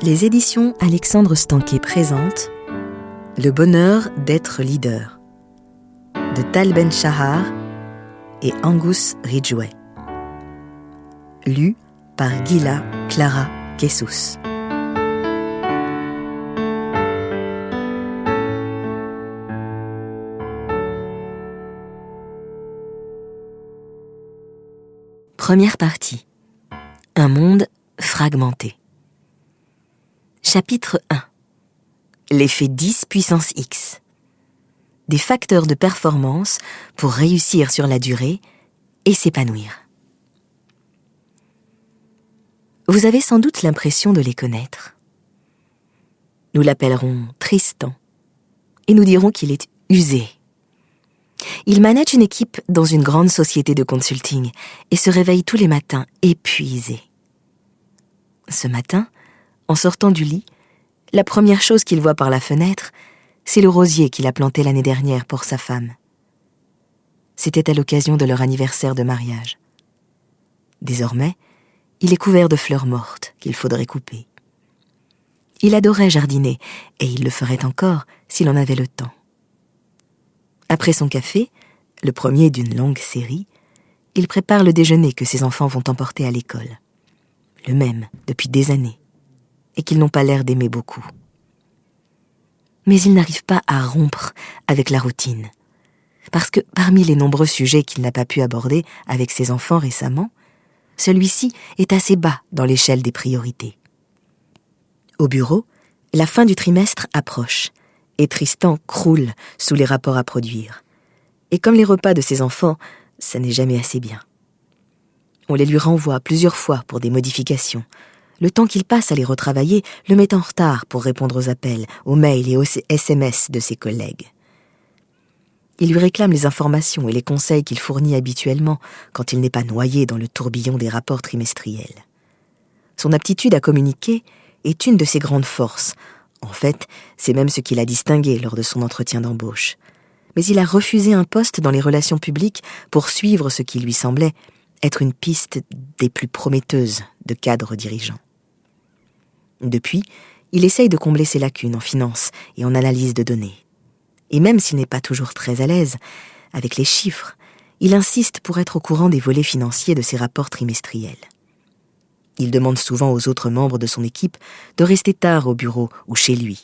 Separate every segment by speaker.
Speaker 1: Les éditions Alexandre Stanquet présentent Le bonheur d'être leader de Tal Ben-Shahar et Angus Ridgway. Lu par Gila Clara Kessous. Première partie. Un monde fragmenté. Chapitre 1. L'effet 10 puissance X. Des facteurs de performance pour réussir sur la durée et s'épanouir. Vous avez sans doute l'impression de les connaître. Nous l'appellerons Tristan et nous dirons qu'il est usé. Il manage une équipe dans une grande société de consulting et se réveille tous les matins épuisé. Ce matin, en sortant du lit, la première chose qu'il voit par la fenêtre, c'est le rosier qu'il a planté l'année dernière pour sa femme. C'était à l'occasion de leur anniversaire de mariage. Désormais, il est couvert de fleurs mortes qu'il faudrait couper. Il adorait jardiner et il le ferait encore s'il en avait le temps. Après son café, le premier d'une longue série, il prépare le déjeuner que ses enfants vont emporter à l'école. Le même depuis des années, et qu'ils n'ont pas l'air d'aimer beaucoup. Mais il n'arrive pas à rompre avec la routine, parce que parmi les nombreux sujets qu'il n'a pas pu aborder avec ses enfants récemment, celui-ci est assez bas dans l'échelle des priorités. Au bureau, la fin du trimestre approche, et Tristan croule sous les rapports à produire. Et comme les repas de ses enfants, ça n'est jamais assez bien. On les lui renvoie plusieurs fois pour des modifications. Le temps qu'il passe à les retravailler le met en retard pour répondre aux appels, aux mails et aux SMS de ses collègues. Il lui réclame les informations et les conseils qu'il fournit habituellement quand il n'est pas noyé dans le tourbillon des rapports trimestriels. Son aptitude à communiquer est une de ses grandes forces. En fait, c'est même ce qui l'a distingué lors de son entretien d'embauche. Mais il a refusé un poste dans les relations publiques pour suivre ce qui lui semblait être une piste des plus prometteuses de cadres dirigeants. Depuis, il essaye de combler ses lacunes en finance et en analyse de données. Et même s'il n'est pas toujours très à l'aise avec les chiffres, il insiste pour être au courant des volets financiers de ses rapports trimestriels. Il demande souvent aux autres membres de son équipe de rester tard au bureau ou chez lui.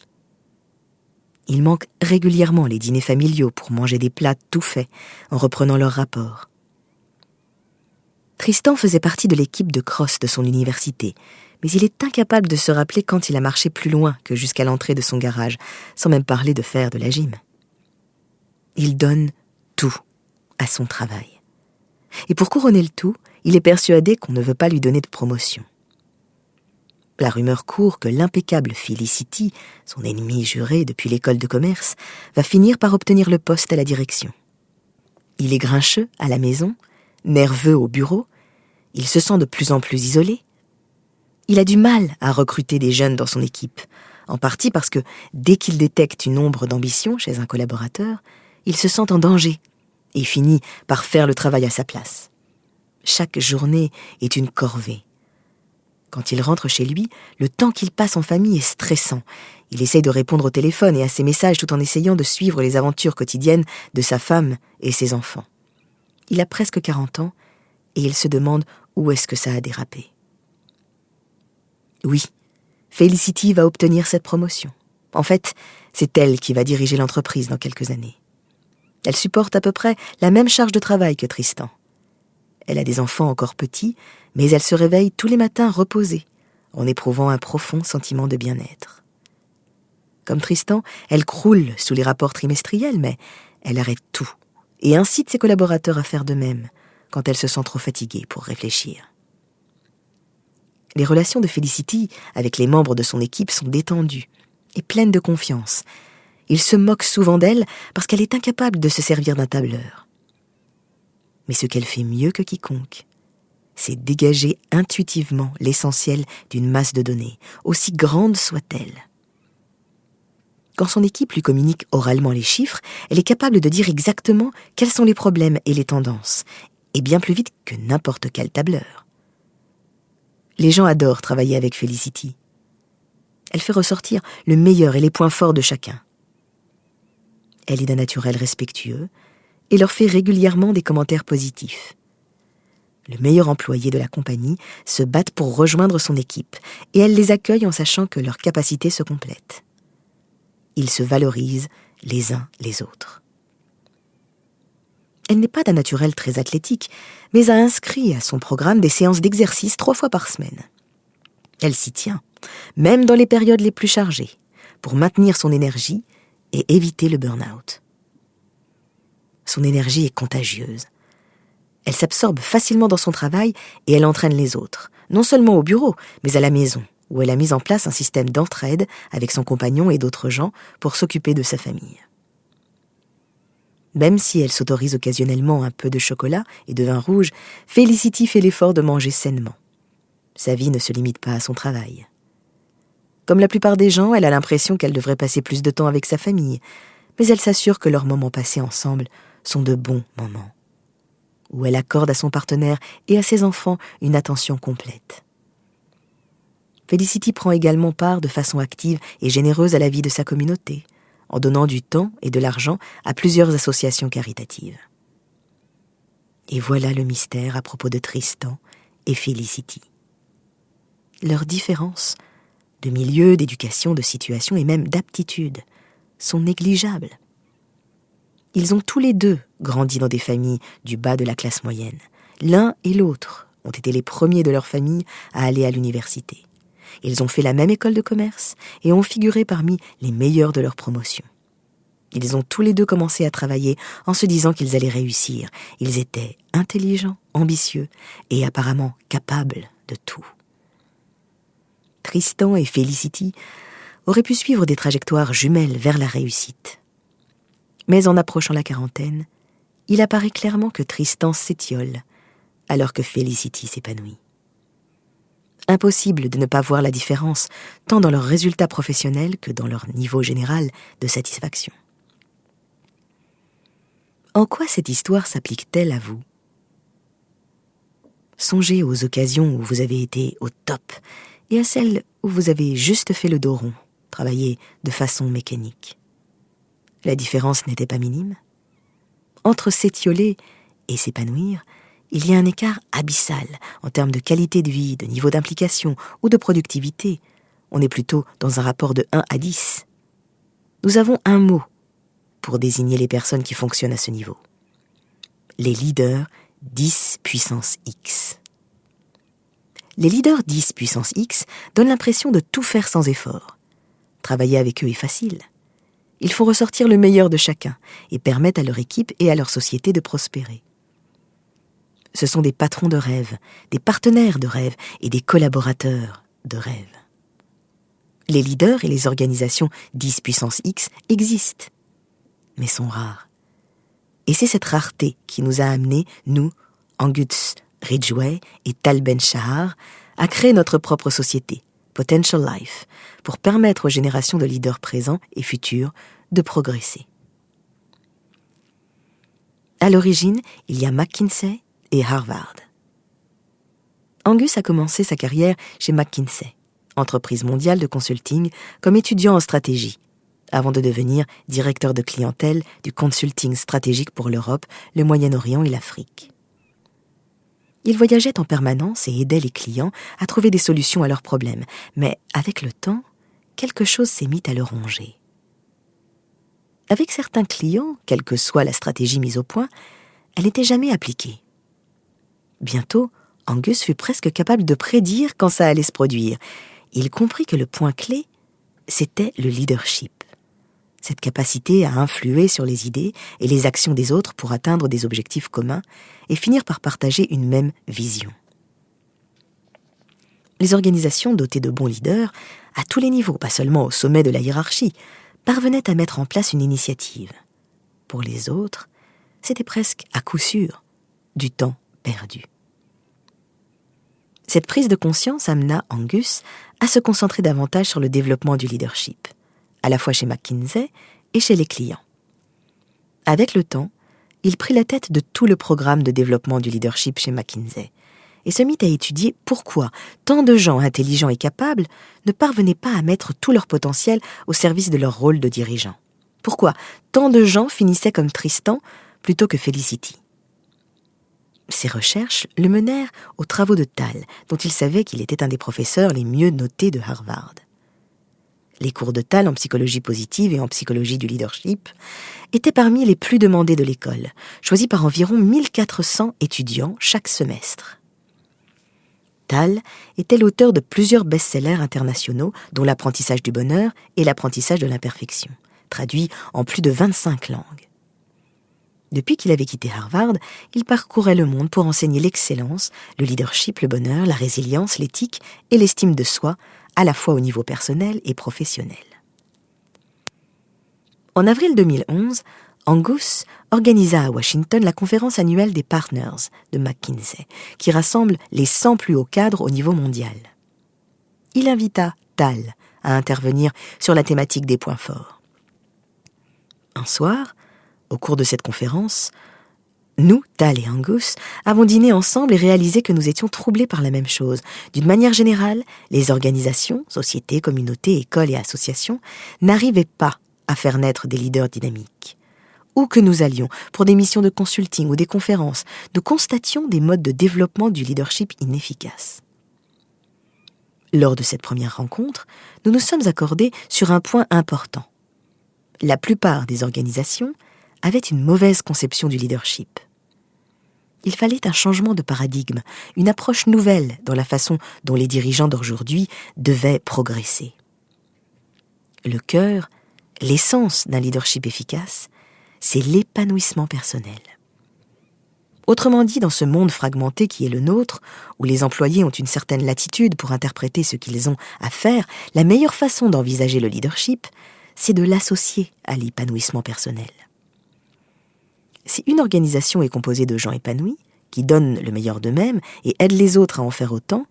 Speaker 1: Il manque régulièrement les dîners familiaux pour manger des plats tout faits en reprenant leurs rapports. Tristan faisait partie de l'équipe de cross de son université, mais il est incapable de se rappeler quand il a marché plus loin que jusqu'à l'entrée de son garage, sans même parler de faire de la gym. Il donne tout à son travail. Et pour couronner le tout, il est persuadé qu'on ne veut pas lui donner de promotion. La rumeur court que l'impeccable Felicity, son ennemi juré depuis l'école de commerce, va finir par obtenir le poste à la direction. Il est grincheux à la maison, nerveux au bureau, il se sent de plus en plus isolé. Il a du mal à recruter des jeunes dans son équipe, en partie parce que dès qu'il détecte une ombre d'ambition chez un collaborateur, il se sent en danger et finit par faire le travail à sa place. Chaque journée est une corvée. Quand il rentre chez lui, le temps qu'il passe en famille est stressant. Il essaye de répondre au téléphone et à ses messages tout en essayant de suivre les aventures quotidiennes de sa femme et ses enfants. Il a presque 40 ans et il se demande où est-ce que ça a dérapé. Oui, Felicity va obtenir cette promotion. En fait, c'est elle qui va diriger l'entreprise dans quelques années. Elle supporte à peu près la même charge de travail que Tristan. Elle a des enfants encore petits, mais elle se réveille tous les matins reposée, en éprouvant un profond sentiment de bien-être. Comme Tristan, elle croule sous les rapports trimestriels, mais elle arrête tout et incite ses collaborateurs à faire de même quand elle se sent trop fatiguée pour réfléchir. Les relations de Felicity avec les membres de son équipe sont détendues et pleines de confiance. Il se moque souvent d'elle parce qu'elle est incapable de se servir d'un tableur. Mais ce qu'elle fait mieux que quiconque, c'est dégager intuitivement l'essentiel d'une masse de données, aussi grande soit-elle. Quand son équipe lui communique oralement les chiffres, elle est capable de dire exactement quels sont les problèmes et les tendances, et bien plus vite que n'importe quel tableur. Les gens adorent travailler avec Felicity. Elle fait ressortir le meilleur et les points forts de chacun. Elle est d'un naturel respectueux et leur fait régulièrement des commentaires positifs. Le meilleur employé de la compagnie se battent pour rejoindre son équipe et elle les accueille en sachant que leurs capacités se complètent. Ils se valorisent les uns les autres. Elle n'est pas d'un naturel très athlétique, mais a inscrit à son programme des séances d'exercice 3 fois par semaine. Elle s'y tient, même dans les périodes les plus chargées, pour maintenir son énergie et éviter le burn-out. Son énergie est contagieuse. Elle s'absorbe facilement dans son travail et elle entraîne les autres, non seulement au bureau, mais à la maison, où elle a mis en place un système d'entraide avec son compagnon et d'autres gens pour s'occuper de sa famille. Même si elle s'autorise occasionnellement un peu de chocolat et de vin rouge, Felicity fait l'effort de manger sainement. Sa vie ne se limite pas à son travail. Comme la plupart des gens, elle a l'impression qu'elle devrait passer plus de temps avec sa famille, mais elle s'assure que leurs moments passés ensemble sont de bons moments, où elle accorde à son partenaire et à ses enfants une attention complète. Felicity prend également part de façon active et généreuse à la vie de sa communauté, en donnant du temps et de l'argent à plusieurs associations caritatives. Et voilà le mystère à propos de Tristan et Felicity. Leurs différences de milieu, d'éducation, de situation et même d'aptitude sont négligeables. Ils ont tous les deux grandi dans des familles du bas de la classe moyenne. L'un et l'autre ont été les premiers de leur famille à aller à l'université. Ils ont fait la même école de commerce et ont figuré parmi les meilleurs de leur promotion. Ils ont tous les deux commencé à travailler en se disant qu'ils allaient réussir. Ils étaient intelligents, ambitieux et apparemment capables de tout. Tristan et Felicity auraient pu suivre des trajectoires jumelles vers la réussite. Mais en approchant la quarantaine, il apparaît clairement que Tristan s'étiole alors que Felicity s'épanouit. Impossible de ne pas voir la différence, tant dans leurs résultats professionnels que dans leur niveau général de satisfaction. En quoi cette histoire s'applique-t-elle à vous ? Songez aux occasions où vous avez été au top et à celles où vous avez juste fait le dos rond, travaillé de façon mécanique. La différence n'était pas minime. Entre s'étioler et s'épanouir, il y a un écart abyssal en termes de qualité de vie, de niveau d'implication ou de productivité. On est plutôt dans un rapport de 1 à 10. Nous avons un mot pour désigner les personnes qui fonctionnent à ce niveau. Les leaders 10 puissance X. Les leaders 10 puissance X donnent l'impression de tout faire sans effort. Travailler avec eux est facile. Ils font ressortir le meilleur de chacun et permettent à leur équipe et à leur société de prospérer. Ce sont des patrons de rêve, des partenaires de rêve et des collaborateurs de rêve. Les leaders et les organisations 10 puissance X existent, mais sont rares. Et c'est cette rareté qui nous a amenés, nous, Angus Ridgway et Tal Ben-Shahar, à créer notre propre société, Potential Life, pour permettre aux générations de leaders présents et futurs de progresser. À l'origine, il y a McKinsey et Harvard. Angus a commencé sa carrière chez McKinsey, entreprise mondiale de consulting, comme étudiant en stratégie, avant de devenir directeur de clientèle du consulting stratégique pour l'Europe, le Moyen-Orient et l'Afrique. Il voyageait en permanence et aidait les clients à trouver des solutions à leurs problèmes, mais avec le temps, quelque chose s'est mis à le ronger. Avec certains clients, quelle que soit la stratégie mise au point, elle n'était jamais appliquée. Bientôt, Angus fut presque capable de prédire quand ça allait se produire. Il comprit que le point clé, c'était le leadership. Cette capacité à influer sur les idées et les actions des autres pour atteindre des objectifs communs et finir par partager une même vision. Les organisations dotées de bons leaders, à tous les niveaux, pas seulement au sommet de la hiérarchie, parvenaient à mettre en place une initiative. Pour les autres, c'était presque, à coup sûr, du temps perdu. Cette prise de conscience amena Angus à se concentrer davantage sur le développement du leadership, à la fois chez McKinsey et chez les clients. Avec le temps, il prit la tête de tout le programme de développement du leadership chez McKinsey et se mit à étudier pourquoi tant de gens intelligents et capables ne parvenaient pas à mettre tout leur potentiel au service de leur rôle de dirigeant. Pourquoi tant de gens finissaient comme Tristan plutôt que Felicity. Ces recherches le menèrent aux travaux de Tal, dont il savait qu'il était un des professeurs les mieux notés de Harvard. Les cours de Tal en psychologie positive et en psychologie du leadership étaient parmi les plus demandés de l'école, choisis par environ 1400 étudiants chaque semestre. Tal était l'auteur de plusieurs best-sellers internationaux, dont L'apprentissage du bonheur et L'apprentissage de l'imperfection, traduits en plus de 25 langues. Depuis qu'il avait quitté Harvard, il parcourait le monde pour enseigner l'excellence, le leadership, le bonheur, la résilience, l'éthique et l'estime de soi, à la fois au niveau personnel et professionnel. En avril 2011, Angus organisa à Washington la conférence annuelle des Partners de McKinsey, qui rassemble les 100 plus hauts cadres au niveau mondial. Il invita Tal à intervenir sur la thématique des points forts. Un soir, au cours de cette conférence, nous, Tal et Angus, avons dîné ensemble et réalisé que nous étions troublés par la même chose. D'une manière générale, les organisations, sociétés, communautés, écoles et associations n'arrivaient pas à faire naître des leaders dynamiques. Où que nous allions, pour des missions de consulting ou des conférences, nous constations des modes de développement du leadership inefficaces. Lors de cette première rencontre, nous nous sommes accordés sur un point important. La plupart des organisations avaient une mauvaise conception du leadership. Il fallait un changement de paradigme, une approche nouvelle dans la façon dont les dirigeants d'aujourd'hui devaient progresser. Le cœur, l'essence d'un leadership efficace, c'est l'épanouissement personnel. Autrement dit, dans ce monde fragmenté qui est le nôtre, où les employés ont une certaine latitude pour interpréter ce qu'ils ont à faire, la meilleure façon d'envisager le leadership, c'est de l'associer à l'épanouissement personnel. Si une organisation est composée de gens épanouis, qui donnent le meilleur d'eux-mêmes et aident les autres à en faire autant,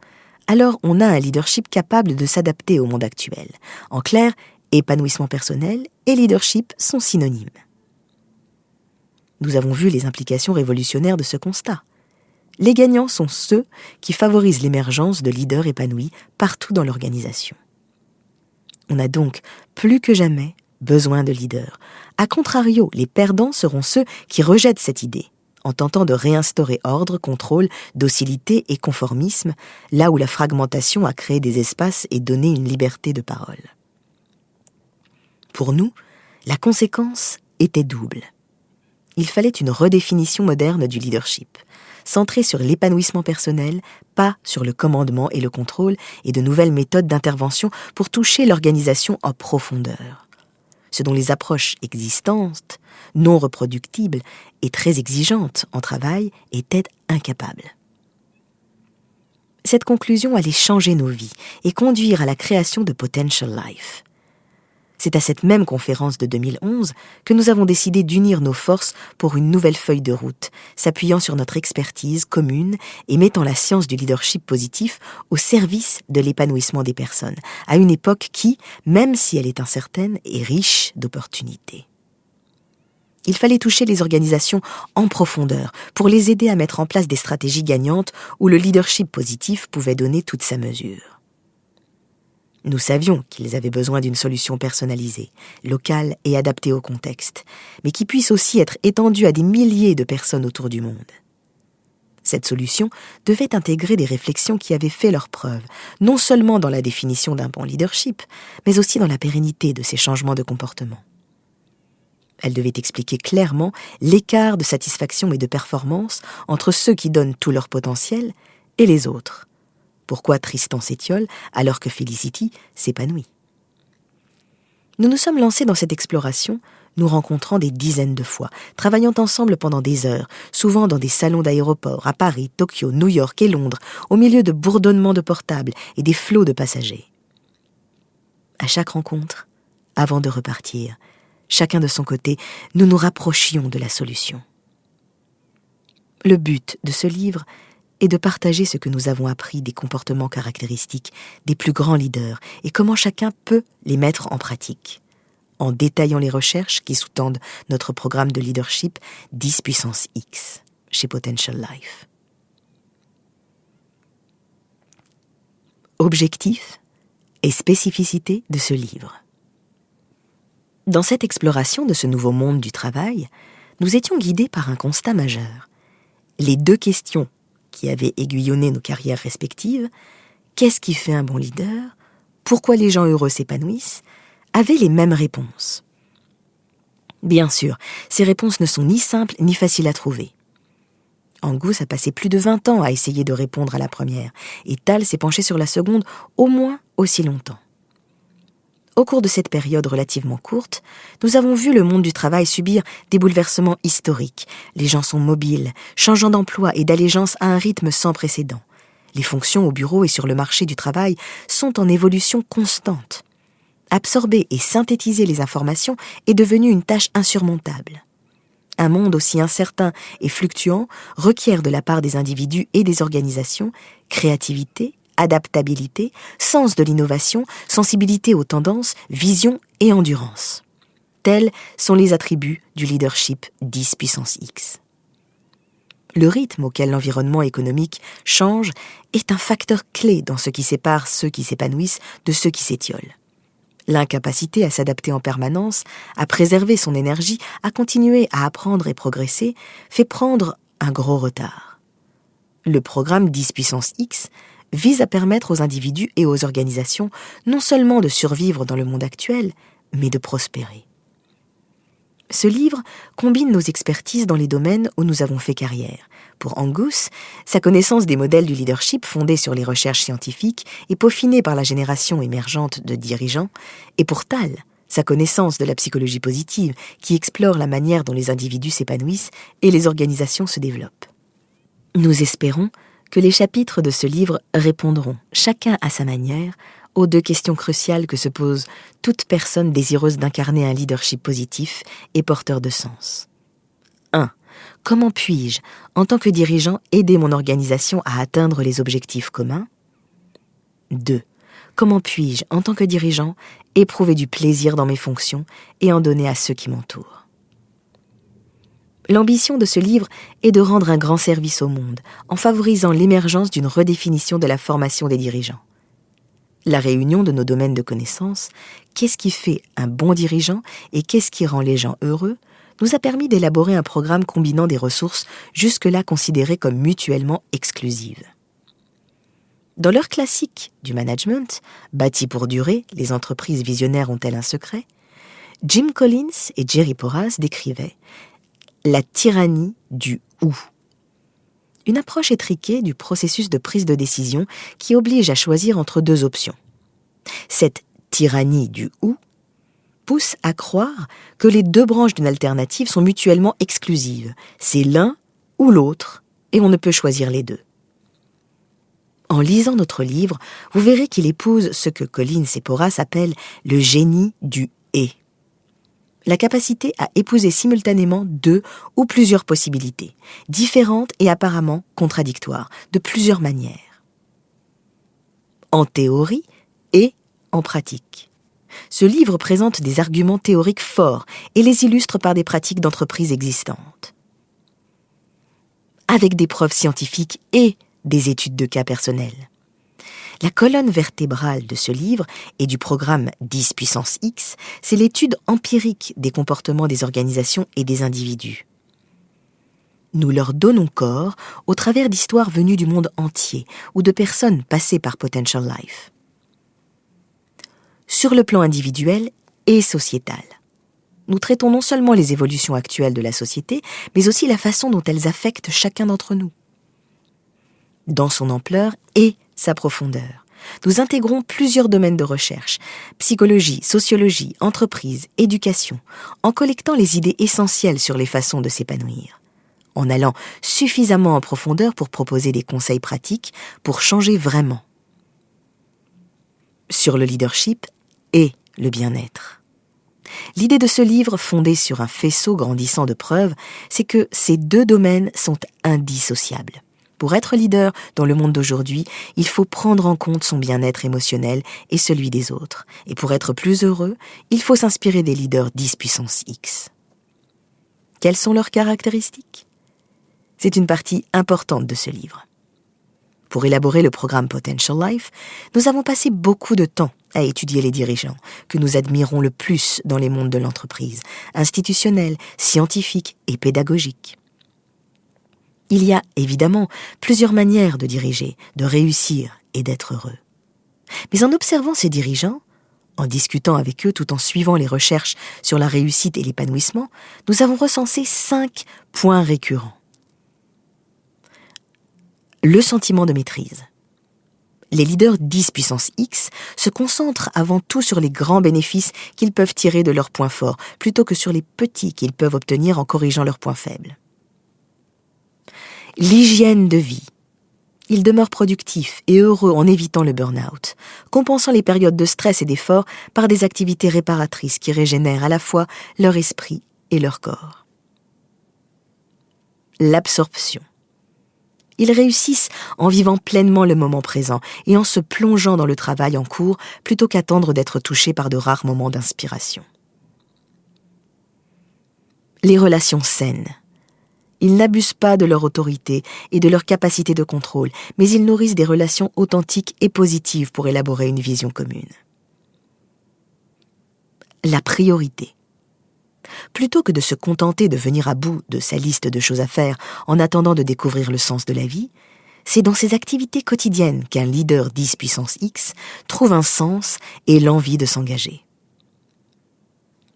Speaker 1: alors on a un leadership capable de s'adapter au monde actuel. En clair, épanouissement personnel et leadership sont synonymes. Nous avons vu les implications révolutionnaires de ce constat. Les gagnants sont ceux qui favorisent l'émergence de leaders épanouis partout dans l'organisation. On a donc plus que jamais besoin de leaders. A contrario, les perdants seront ceux qui rejettent cette idée, en tentant de réinstaurer ordre, contrôle, docilité et conformisme, là où la fragmentation a créé des espaces et donné une liberté de parole. Pour nous, la conséquence était double. Il fallait une redéfinition moderne du leadership, centrée sur l'épanouissement personnel, pas sur le commandement et le contrôle, et de nouvelles méthodes d'intervention pour toucher l'organisation en profondeur. Ce dont les approches existantes, non reproductibles et très exigeantes en travail étaient incapables. Cette conclusion allait changer nos vies et conduire à la création de Potential Life. C'est à cette même conférence de 2011 que nous avons décidé d'unir nos forces pour une nouvelle feuille de route, s'appuyant sur notre expertise commune et mettant la science du leadership positif au service de l'épanouissement des personnes, à une époque qui, même si elle est incertaine, est riche d'opportunités. Il fallait toucher les organisations en profondeur pour les aider à mettre en place des stratégies gagnantes où le leadership positif pouvait donner toute sa mesure. Nous savions qu'ils avaient besoin d'une solution personnalisée, locale et adaptée au contexte, mais qui puisse aussi être étendue à des milliers de personnes autour du monde. Cette solution devait intégrer des réflexions qui avaient fait leurs preuves, non seulement dans la définition d'un bon leadership, mais aussi dans la pérennité de ces changements de comportement. Elle devait expliquer clairement l'écart de satisfaction et de performance entre ceux qui donnent tout leur potentiel et les autres. Pourquoi Tristan s'étiole alors que Felicity s'épanouit? Nous nous sommes lancés dans cette exploration, nous rencontrant des dizaines de fois, travaillant ensemble pendant des heures, souvent dans des salons d'aéroports à Paris, Tokyo, New York et Londres, au milieu de bourdonnements de portables et des flots de passagers. À chaque rencontre, avant de repartir, chacun de son côté, nous nous rapprochions de la solution. Le but de ce livre est de partager ce que nous avons appris des comportements caractéristiques des plus grands leaders et comment chacun peut les mettre en pratique, en détaillant les recherches qui sous-tendent notre programme de leadership 10 puissance X chez Potential Life. objectifs et spécificités de ce livre. Dans cette exploration de ce nouveau monde du travail, nous étions guidés par un constat majeur. Les 2 questions qui avaient aiguillonné nos carrières respectives, qu'est-ce qui fait un bon leader, pourquoi les gens heureux s'épanouissent, avaient les mêmes réponses. Bien sûr, ces réponses ne sont ni simples ni faciles à trouver. Angus a passé plus de 20 ans à essayer de répondre à la première, et Tal s'est penché sur la seconde au moins aussi longtemps. Au cours de cette période relativement courte, nous avons vu le monde du travail subir des bouleversements historiques. Les gens sont mobiles, changeant d'emploi et d'allégeance à un rythme sans précédent. Les fonctions au bureau et sur le marché du travail sont en évolution constante. Absorber et synthétiser les informations est devenu une tâche insurmontable. Un monde aussi incertain et fluctuant requiert de la part des individus et des organisations créativité, adaptabilité, sens de l'innovation, sensibilité aux tendances, vision et endurance. Tels sont les attributs du leadership 10 puissance X. Le rythme auquel l'environnement économique change est un facteur clé dans ce qui sépare ceux qui s'épanouissent de ceux qui s'étiolent. L'incapacité à s'adapter en permanence, à préserver son énergie, à continuer à apprendre et progresser, fait prendre un gros retard. Le programme 10 puissance X vise à permettre aux individus et aux organisations non seulement de survivre dans le monde actuel, mais de prospérer. Ce livre combine nos expertises dans les domaines où nous avons fait carrière. Pour Angus, sa connaissance des modèles du leadership fondés sur les recherches scientifiques et peaufinés par la génération émergente de dirigeants, et pour Tal, sa connaissance de la psychologie positive qui explore la manière dont les individus s'épanouissent et les organisations se développent. Nous espérons que les chapitres de ce livre répondront, chacun à sa manière, aux 2 questions cruciales que se pose toute personne désireuse d'incarner un leadership positif et porteur de sens. 1. Comment puis-je, en tant que dirigeant, aider mon organisation à atteindre les objectifs communs ? 2. Comment puis-je, en tant que dirigeant, éprouver du plaisir dans mes fonctions et en donner à ceux qui m'entourent ? L'ambition de ce livre est de rendre un grand service au monde, en favorisant l'émergence d'une redéfinition de la formation des dirigeants. La réunion de nos domaines de connaissances, qu'est-ce qui fait un bon dirigeant et qu'est-ce qui rend les gens heureux, nous a permis d'élaborer un programme combinant des ressources jusque-là considérées comme mutuellement exclusives. Dans leur classique du management, bâti pour durer, les entreprises visionnaires ont-elles un secret ? Jim Collins et Jerry Porras décrivaient la tyrannie du « ou ». Une approche étriquée du processus de prise de décision qui oblige à choisir entre 2 options. Cette tyrannie du « ou » pousse à croire que les 2 branches d'une alternative sont mutuellement exclusives. C'est l'un ou l'autre, et on ne peut choisir les 2. En lisant notre livre, vous verrez qu'il épouse ce que Collins et Porras appellent le génie du « et ». La capacité à épouser simultanément 2 ou plusieurs possibilités, différentes et apparemment contradictoires, de plusieurs manières. En théorie et en pratique. Ce livre présente des arguments théoriques forts et les illustre par des pratiques d'entreprise existantes. Avec des preuves scientifiques et des études de cas personnels. La colonne vertébrale de ce livre et du programme 10 puissance X, c'est l'étude empirique des comportements des organisations et des individus. Nous leur donnons corps au travers d'histoires venues du monde entier ou de personnes passées par Potential Life. Sur le plan individuel et sociétal, nous traitons non seulement les évolutions actuelles de la société, mais aussi la façon dont elles affectent chacun d'entre nous. Dans son ampleur et sa profondeur, nous intégrons plusieurs domaines de recherche, psychologie, sociologie, entreprise, éducation, en collectant les idées essentielles sur les façons de s'épanouir, en allant suffisamment en profondeur pour proposer des conseils pratiques pour changer vraiment. Sur le leadership et le bien-être. L'idée de ce livre, fondé sur un faisceau grandissant de preuves, c'est que ces 2 domaines sont indissociables. Pour être leader dans le monde d'aujourd'hui, il faut prendre en compte son bien-être émotionnel et celui des autres. Et pour être plus heureux, il faut s'inspirer des leaders 10 puissance X. Quelles sont leurs caractéristiques ? C'est une partie importante de ce livre. Pour élaborer le programme Potential Life, nous avons passé beaucoup de temps à étudier les dirigeants que nous admirons le plus dans les mondes de l'entreprise, institutionnels, scientifiques et pédagogiques. Il y a évidemment plusieurs manières de diriger, de réussir et d'être heureux. Mais en observant ces dirigeants, en discutant avec eux tout en suivant les recherches sur la réussite et l'épanouissement, nous avons recensé 5 points récurrents. Le sentiment de maîtrise. Les leaders 10 puissance X se concentrent avant tout sur les grands bénéfices qu'ils peuvent tirer de leurs points forts, plutôt que sur les petits qu'ils peuvent obtenir en corrigeant leurs points faibles. L'hygiène de vie. Ils demeurent productifs et heureux en évitant le burn-out, compensant les périodes de stress et d'effort par des activités réparatrices qui régénèrent à la fois leur esprit et leur corps. L'absorption. Ils réussissent en vivant pleinement le moment présent et en se plongeant dans le travail en cours plutôt qu'attendre d'être touchés par de rares moments d'inspiration. Les relations saines. Ils n'abusent pas de leur autorité et de leur capacité de contrôle, mais ils nourrissent des relations authentiques et positives pour élaborer une vision commune. La priorité. Plutôt que de se contenter de venir à bout de sa liste de choses à faire en attendant de découvrir le sens de la vie, c'est dans ses activités quotidiennes qu'un leader 10 puissance X trouve un sens et l'envie de s'engager.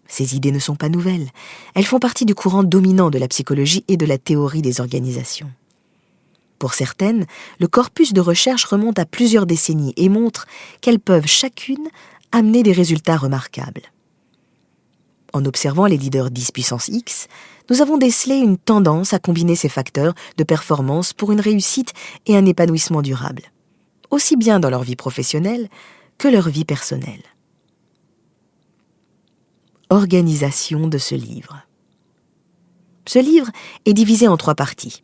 Speaker 1: Ces idées ne sont pas nouvelles, elles font partie du courant dominant de la psychologie et de la théorie des organisations. Pour certaines, le corpus de recherche remonte à plusieurs décennies et montre qu'elles peuvent chacune amener des résultats remarquables. En observant les leaders 10 puissance X, nous avons décelé une tendance à combiner ces facteurs de performance pour une réussite et un épanouissement durable, aussi bien dans leur vie professionnelle que leur vie personnelle. Organisation de ce livre. Ce livre est divisé en 3 parties.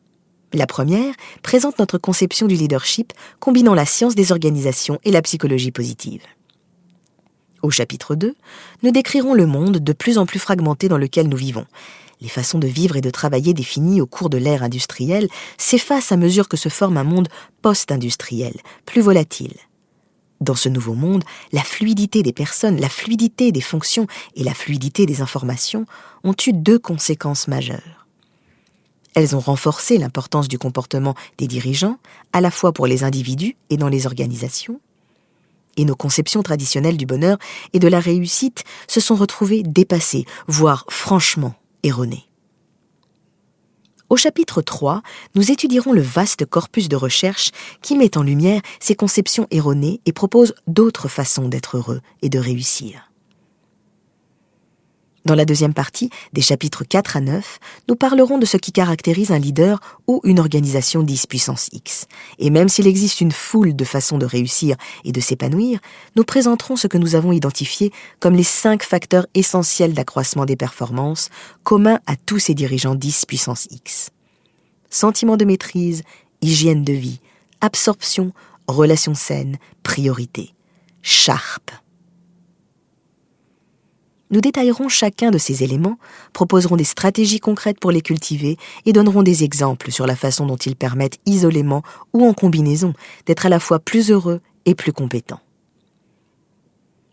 Speaker 1: La première présente notre conception du leadership combinant la science des organisations et la psychologie positive. Au chapitre 2, nous décrirons le monde de plus en plus fragmenté dans lequel nous vivons. Les façons de vivre et de travailler définies au cours de l'ère industrielle s'effacent à mesure que se forme un monde post-industriel, plus volatile. Dans ce nouveau monde, la fluidité des personnes, la fluidité des fonctions et la fluidité des informations ont eu 2 conséquences majeures. Elles ont renforcé l'importance du comportement des dirigeants, à la fois pour les individus et dans les organisations, et nos conceptions traditionnelles du bonheur et de la réussite se sont retrouvées dépassées, voire franchement erronées. Au chapitre 3, nous étudierons le vaste corpus de recherche qui met en lumière ces conceptions erronées et propose d'autres façons d'être heureux et de réussir. Dans la deuxième partie, des chapitres 4 à 9, nous parlerons de ce qui caractérise un leader ou une organisation 10 puissance X. Et même s'il existe une foule de façons de réussir et de s'épanouir, nous présenterons ce que nous avons identifié comme les 5 facteurs essentiels d'accroissement des performances, communs à tous ces dirigeants 10 puissance X. Sentiment de maîtrise, hygiène de vie, absorption, relations saines, priorité. Sharp. Nous détaillerons chacun de ces éléments, proposerons des stratégies concrètes pour les cultiver et donnerons des exemples sur la façon dont ils permettent isolément ou en combinaison d'être à la fois plus heureux et plus compétents.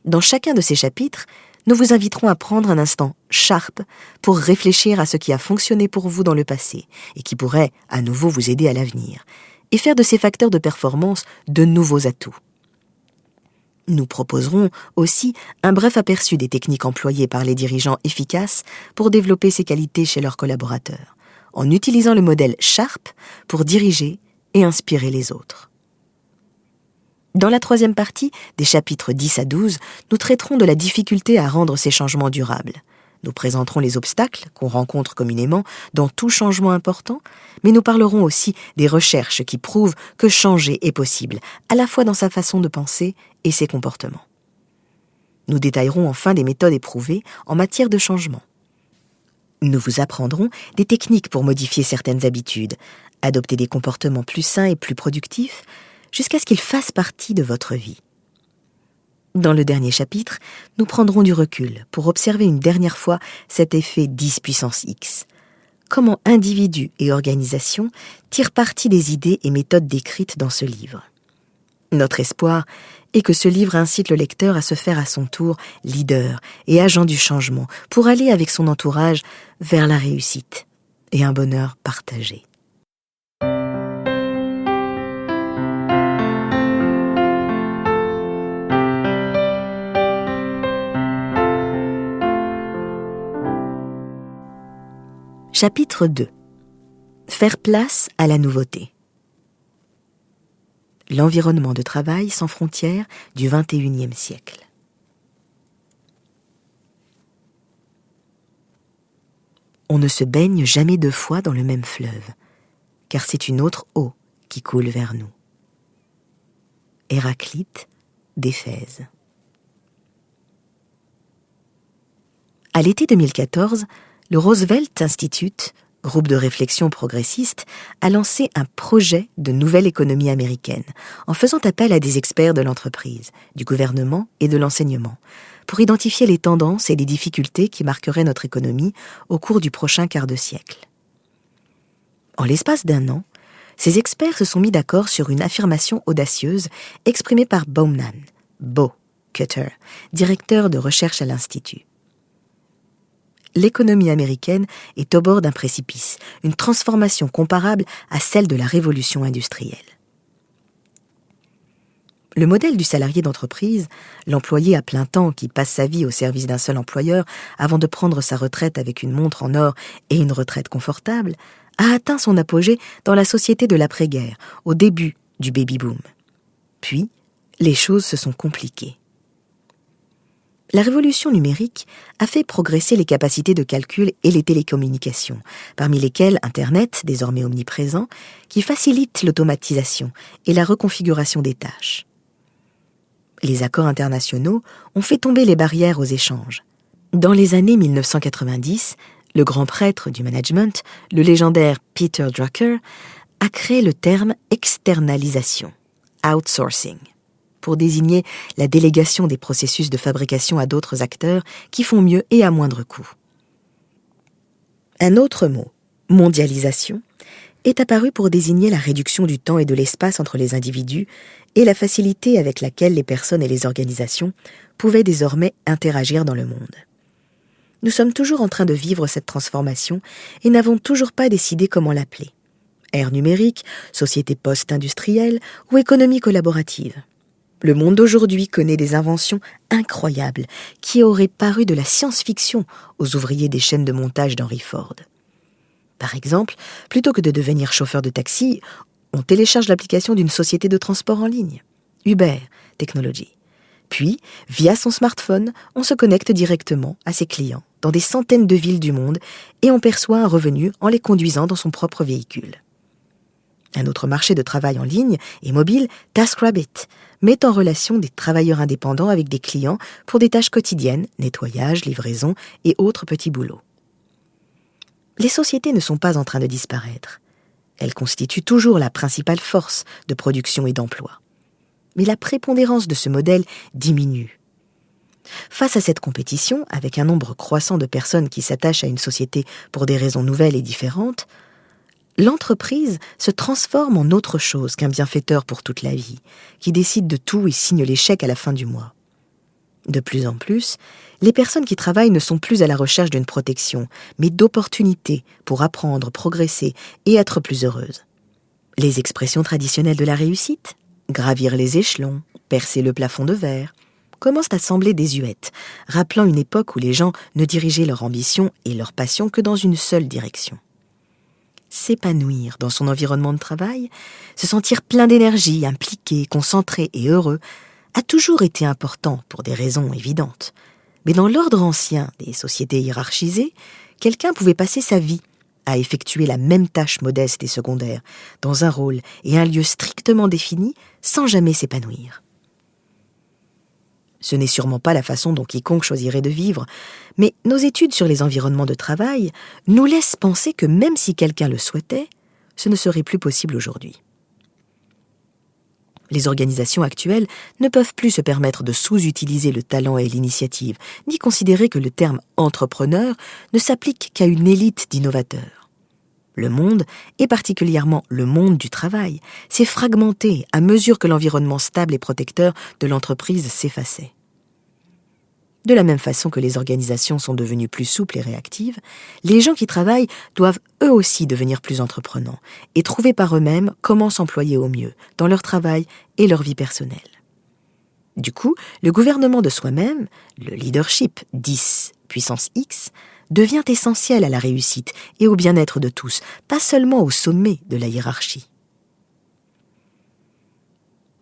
Speaker 1: Dans chacun de ces chapitres, nous vous inviterons à prendre un instant sharp pour réfléchir à ce qui a fonctionné pour vous dans le passé et qui pourrait à nouveau vous aider à l'avenir, et faire de ces facteurs de performance de nouveaux atouts. Nous proposerons aussi un bref aperçu des techniques employées par les dirigeants efficaces pour développer ces qualités chez leurs collaborateurs, en utilisant le modèle Sharp pour diriger et inspirer les autres. Dans la troisième partie, des chapitres 10 à 12, nous traiterons de la difficulté à rendre ces changements durables. Nous présenterons les obstacles qu'on rencontre communément dans tout changement important, mais nous parlerons aussi des recherches qui prouvent que changer est possible, à la fois dans sa façon de penser et ses comportements. Nous détaillerons enfin des méthodes éprouvées en matière de changement. Nous vous apprendrons des techniques pour modifier certaines habitudes, adopter des comportements plus sains et plus productifs, jusqu'à ce qu'ils fassent partie de votre vie. Dans le dernier chapitre, nous prendrons du recul pour observer une dernière fois cet effet 10 puissance X. comment individus et organisations tirent parti des idées et méthodes décrites dans ce livre. Notre espoir est que ce livre incite le lecteur à se faire à son tour leader et agent du changement pour aller avec son entourage vers la réussite et un bonheur partagé. Chapitre 2. Faire place à la nouveauté. L'environnement de travail sans frontières du XXIe siècle. On ne se baigne jamais deux fois dans le même fleuve, car c'est une autre eau qui coule vers nous. Héraclite d'Éphèse. À l'été 2014, le Roosevelt Institute, groupe de réflexion progressiste, a lancé un projet de nouvelle économie américaine, en faisant appel à des experts de l'entreprise, du gouvernement et de l'enseignement, pour identifier les tendances et les difficultés qui marqueraient notre économie au cours du prochain quart de siècle. En l'espace d'un an, ces experts se sont mis d'accord sur une affirmation audacieuse exprimée par Bowman, Bo Cutter, directeur de recherche à l'Institut. L'économie américaine est au bord d'un précipice, une transformation comparable à celle de la révolution industrielle. Le modèle du salarié d'entreprise, l'employé à plein temps qui passe sa vie au service d'un seul employeur avant de prendre sa retraite avec une montre en or et une retraite confortable, a atteint son apogée dans la société de l'après-guerre, au début du baby-boom. Puis, les choses se sont compliquées. La révolution numérique a fait progresser les capacités de calcul et les télécommunications, parmi lesquelles Internet, désormais omniprésent, qui facilite l'automatisation et la reconfiguration des tâches. Les accords internationaux ont fait tomber les barrières aux échanges. Dans les années 1990, le grand prêtre du management, le légendaire Peter Drucker, a créé le terme externalisation, outsourcing, pour désigner la délégation des processus de fabrication à d'autres acteurs qui font mieux et à moindre coût. Un autre mot, mondialisation, est apparu pour désigner la réduction du temps et de l'espace entre les individus et la facilité avec laquelle les personnes et les organisations pouvaient désormais interagir dans le monde. Nous sommes toujours en train de vivre cette transformation et n'avons toujours pas décidé comment l'appeler. Ère numérique, société post-industrielle ou économie collaborative. Le monde d'aujourd'hui connaît des inventions incroyables qui auraient paru de la science-fiction aux ouvriers des chaînes de montage d'Henry Ford. Par exemple, plutôt que de devenir chauffeur de taxi, on télécharge l'application d'une société de transport en ligne, Uber Technology. Puis, via son smartphone, on se connecte directement à ses clients dans des centaines de villes du monde et on perçoit un revenu en les conduisant dans son propre véhicule. Un autre marché de travail en ligne et mobile, TaskRabbit, met en relation des travailleurs indépendants avec des clients pour des tâches quotidiennes, nettoyage, livraison et autres petits boulots. Les sociétés ne sont pas en train de disparaître. Elles constituent toujours la principale force de production et d'emploi. Mais la prépondérance de ce modèle diminue. Face à cette compétition, avec un nombre croissant de personnes qui s'attachent à une société pour des raisons nouvelles et différentes, l'entreprise se transforme en autre chose qu'un bienfaiteur pour toute la vie, qui décide de tout et signe les chèques à la fin du mois. De plus en plus, les personnes qui travaillent ne sont plus à la recherche d'une protection, mais d'opportunités pour apprendre, progresser et être plus heureuses. Les expressions traditionnelles de la réussite, gravir les échelons, percer le plafond de verre, commencent à sembler désuètes, rappelant une époque où les gens ne dirigeaient leur ambition et leur passion que dans une seule direction. S'épanouir dans son environnement de travail, se sentir plein d'énergie, impliqué, concentré et heureux, a toujours été important pour des raisons évidentes. Mais dans l'ordre ancien des sociétés hiérarchisées, quelqu'un pouvait passer sa vie à effectuer la même tâche modeste et secondaire, dans un rôle et un lieu strictement définis, sans jamais s'épanouir. Ce n'est sûrement pas la façon dont quiconque choisirait de vivre, mais nos études sur les environnements de travail nous laissent penser que même si quelqu'un le souhaitait, ce ne serait plus possible aujourd'hui. Les organisations actuelles ne peuvent plus se permettre de sous-utiliser le talent et l'initiative, ni considérer que le terme « entrepreneur » ne s'applique qu'à une élite d'innovateurs. Le monde, et particulièrement le monde du travail, s'est fragmenté à mesure que l'environnement stable et protecteur de l'entreprise s'effaçait. De la même façon que les organisations sont devenues plus souples et réactives, les gens qui travaillent doivent eux aussi devenir plus entreprenants et trouver par eux-mêmes comment s'employer au mieux dans leur travail et leur vie personnelle. Du coup, le gouvernement de soi-même, le leadership 10 puissance X, devient essentiel à la réussite et au bien-être de tous, pas seulement au sommet de la hiérarchie.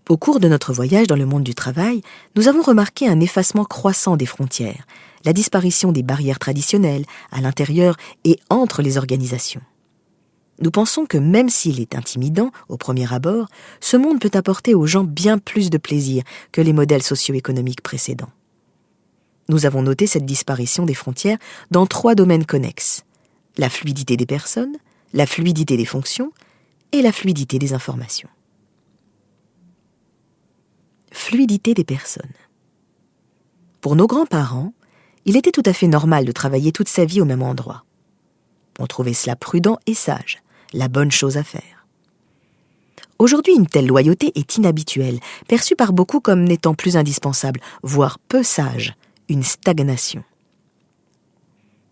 Speaker 1: Au cours de notre voyage dans le monde du travail, nous avons remarqué un effacement croissant des frontières, la disparition des barrières traditionnelles à l'intérieur et entre les organisations. Nous pensons que même s'il est intimidant au premier abord, ce monde peut apporter aux gens bien plus de plaisir que les modèles socio-économiques précédents. Nous avons noté cette disparition des frontières dans 3 domaines connexes: la fluidité des personnes, la fluidité des fonctions et la fluidité des informations. Fluidité des personnes. Pour nos grands-parents, il était tout à fait normal de travailler toute sa vie au même endroit. On trouvait cela prudent et sage, la bonne chose à faire. Aujourd'hui, une telle loyauté est inhabituelle, perçue par beaucoup comme n'étant plus indispensable, voire peu sage, une stagnation.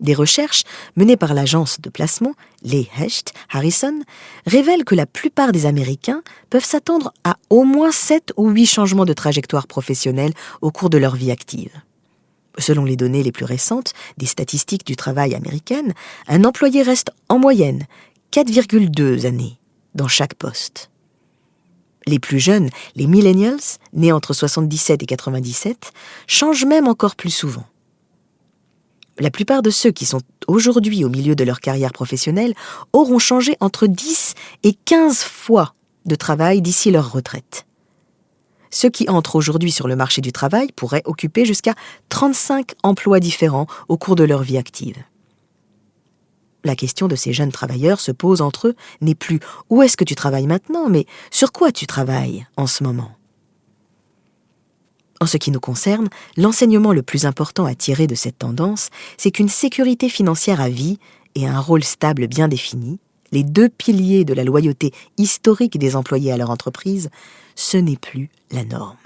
Speaker 1: Des recherches menées par l'agence de placement, les Hecht Harrison, révèlent que la plupart des Américains peuvent s'attendre à au moins 7 ou 8 changements de trajectoire professionnelle au cours de leur vie active. Selon les données les plus récentes des statistiques du travail américaines, un employé reste en moyenne 4,2 années dans chaque poste. Les plus jeunes, les millennials, nés entre 77 et 97, changent même encore plus souvent. La plupart de ceux qui sont aujourd'hui au milieu de leur carrière professionnelle auront changé entre 10 et 15 fois de travail d'ici leur retraite. Ceux qui entrent aujourd'hui sur le marché du travail pourraient occuper jusqu'à 35 emplois différents au cours de leur vie active. La question de ces jeunes travailleurs se pose entre eux n'est plus « où est-ce que tu travailles maintenant ?», mais « sur quoi tu travailles en ce moment ?» En ce qui nous concerne, l'enseignement le plus important à tirer de cette tendance, c'est qu'une sécurité financière à vie et un rôle stable bien défini, les 2 piliers de la loyauté historique des employés à leur entreprise, ce n'est plus la norme.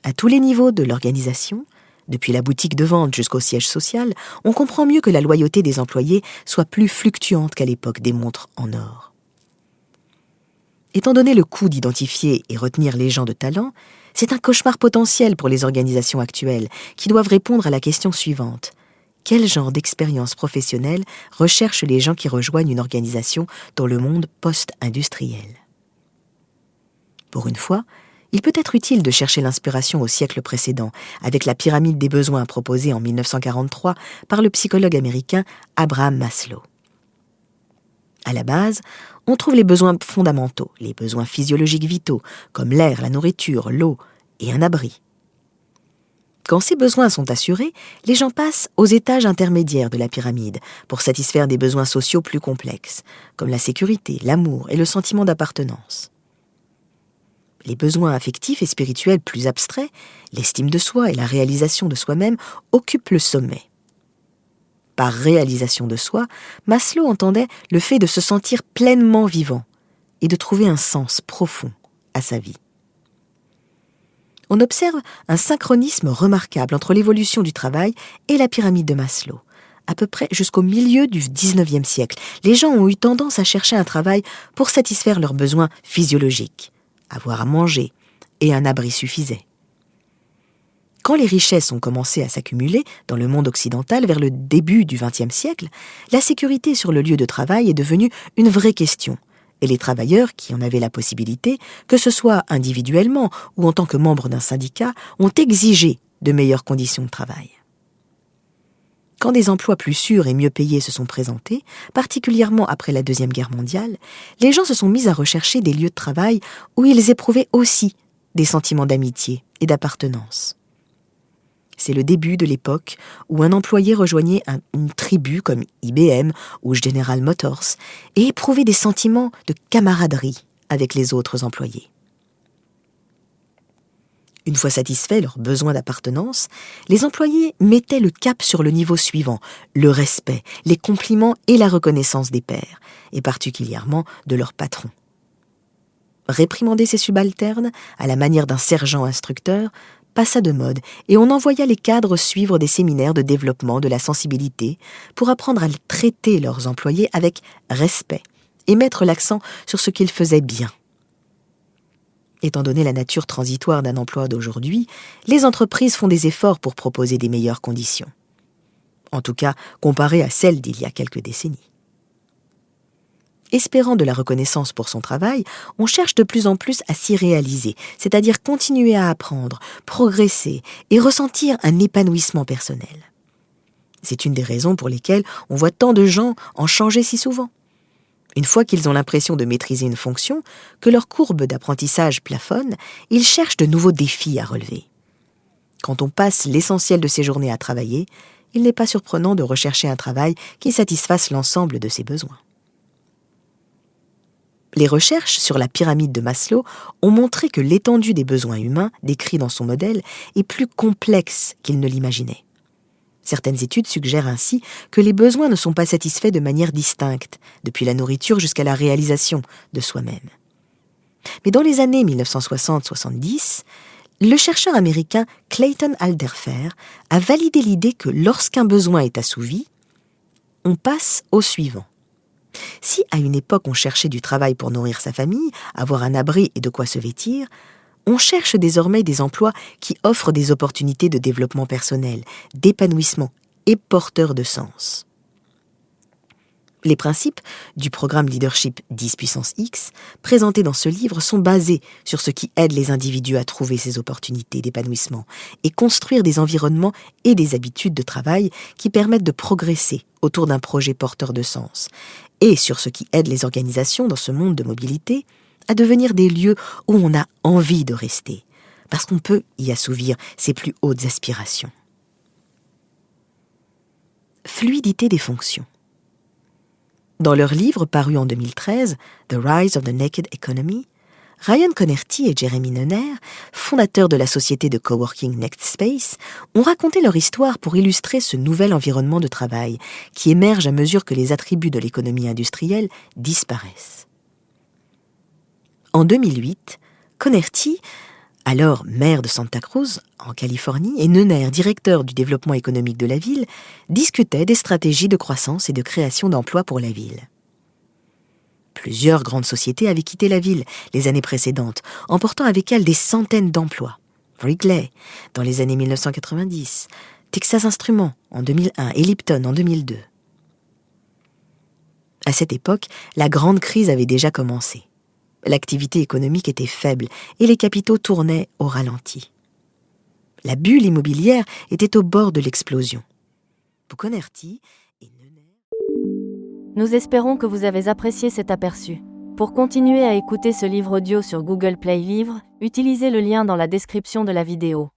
Speaker 1: À tous les niveaux de l'organisation, depuis la boutique de vente jusqu'au siège social, on comprend mieux que la loyauté des employés soit plus fluctuante qu'à l'époque des montres en or. Étant donné le coût d'identifier et retenir les gens de talent, c'est un cauchemar potentiel pour les organisations actuelles qui doivent répondre à la question suivante. Quel genre d'expérience professionnelle recherchent les gens qui rejoignent une organisation dans le monde post-industriel ? Pour une fois, il peut être utile de chercher l'inspiration au siècle précédent, avec la pyramide des besoins proposée en 1943 par le psychologue américain Abraham Maslow. À la base, on trouve les besoins fondamentaux, les besoins physiologiques vitaux, comme l'air, la nourriture, l'eau et un abri. Quand ces besoins sont assurés, les gens passent aux étages intermédiaires de la pyramide pour satisfaire des besoins sociaux plus complexes, comme la sécurité, l'amour et le sentiment d'appartenance. Les besoins affectifs et spirituels plus abstraits, l'estime de soi et la réalisation de soi-même occupent le sommet. Par réalisation de soi, Maslow entendait le fait de se sentir pleinement vivant et de trouver un sens profond à sa vie. On observe un synchronisme remarquable entre l'évolution du travail et la pyramide de Maslow. À peu près jusqu'au milieu du XIXe siècle, les gens ont eu tendance à chercher un travail pour satisfaire leurs besoins physiologiques. Avoir à manger et un abri suffisaient. Quand les richesses ont commencé à s'accumuler dans le monde occidental vers le début du XXe siècle, la sécurité sur le lieu de travail est devenue une vraie question, et les travailleurs qui en avaient la possibilité, que ce soit individuellement ou en tant que membres d'un syndicat, ont exigé de meilleures conditions de travail. Quand des emplois plus sûrs et mieux payés se sont présentés, particulièrement après la Deuxième Guerre mondiale, les gens se sont mis à rechercher des lieux de travail où ils éprouvaient aussi des sentiments d'amitié et d'appartenance. C'est le début de l'époque où un employé rejoignait une tribu comme IBM ou General Motors et éprouvait des sentiments de camaraderie avec les autres employés. Une fois satisfaits leurs besoins d'appartenance, les employés mettaient le cap sur le niveau suivant, le respect, les compliments et la reconnaissance des pairs, et particulièrement de leurs patrons. Réprimander ses subalternes, à la manière d'un sergent instructeur, passa de mode et on envoya les cadres suivre des séminaires de développement de la sensibilité pour apprendre à traiter leurs employés avec respect et mettre l'accent sur ce qu'ils faisaient bien. Étant donné la nature transitoire d'un emploi d'aujourd'hui, les entreprises font des efforts pour proposer des meilleures conditions. En tout cas, comparées à celles d'il y a quelques décennies. Espérant de la reconnaissance pour son travail, on cherche de plus en plus à s'y réaliser, c'est-à-dire continuer à apprendre, progresser et ressentir un épanouissement personnel. C'est une des raisons pour lesquelles on voit tant de gens en changer si souvent. Une fois qu'ils ont l'impression de maîtriser une fonction, que leur courbe d'apprentissage plafonne, ils cherchent de nouveaux défis à relever. Quand on passe l'essentiel de ses journées à travailler, il n'est pas surprenant de rechercher un travail qui satisfasse l'ensemble de ses besoins. Les recherches sur la pyramide de Maslow ont montré que l'étendue des besoins humains décrits dans son modèle est plus complexe qu'il ne l'imaginait. Certaines études suggèrent ainsi que les besoins ne sont pas satisfaits de manière distincte, depuis la nourriture jusqu'à la réalisation de soi-même. Mais dans les années 1960-70, le chercheur américain Clayton Alderfer a validé l'idée que lorsqu'un besoin est assouvi, on passe au suivant. Si à une époque on cherchait du travail pour nourrir sa famille, avoir un abri et de quoi se vêtir, on cherche désormais des emplois qui offrent des opportunités de développement personnel, d'épanouissement et porteurs de sens. Les principes du programme Leadership 10 puissance X présentés dans ce livre sont basés sur ce qui aide les individus à trouver ces opportunités d'épanouissement et construire des environnements et des habitudes de travail qui permettent de progresser autour d'un projet porteur de sens, et sur ce qui aide les organisations dans ce monde de mobilité à devenir des lieux où on a envie de rester, parce qu'on peut y assouvir ses plus hautes aspirations. Fluidité des fonctions. Dans leur livre paru en 2013, The Rise of the Naked Economy, Ryan Conerty et Jeremy Neuner, fondateurs de la société de coworking Next Space, ont raconté leur histoire pour illustrer ce nouvel environnement de travail qui émerge à mesure que les attributs de l'économie industrielle disparaissent. En 2008, Conerty, alors maire de Santa Cruz, en Californie, et Neuner, directeur du développement économique de la ville, discutaient des stratégies de croissance et de création d'emplois pour la ville. Plusieurs grandes sociétés avaient quitté la ville les années précédentes, emportant avec elles des centaines d'emplois. Wrigley, dans les années 1990, Texas Instruments en 2001 et Lipton en 2002. À cette époque, la grande crise avait déjà commencé. L'activité économique était faible et les capitaux tournaient au ralenti. La bulle immobilière était au bord de l'explosion. Pour Conerty et Neuner...
Speaker 2: Nous espérons que vous avez apprécié cet aperçu. Pour continuer à écouter ce livre audio sur Google Play Livres, utilisez le lien dans la description de la vidéo.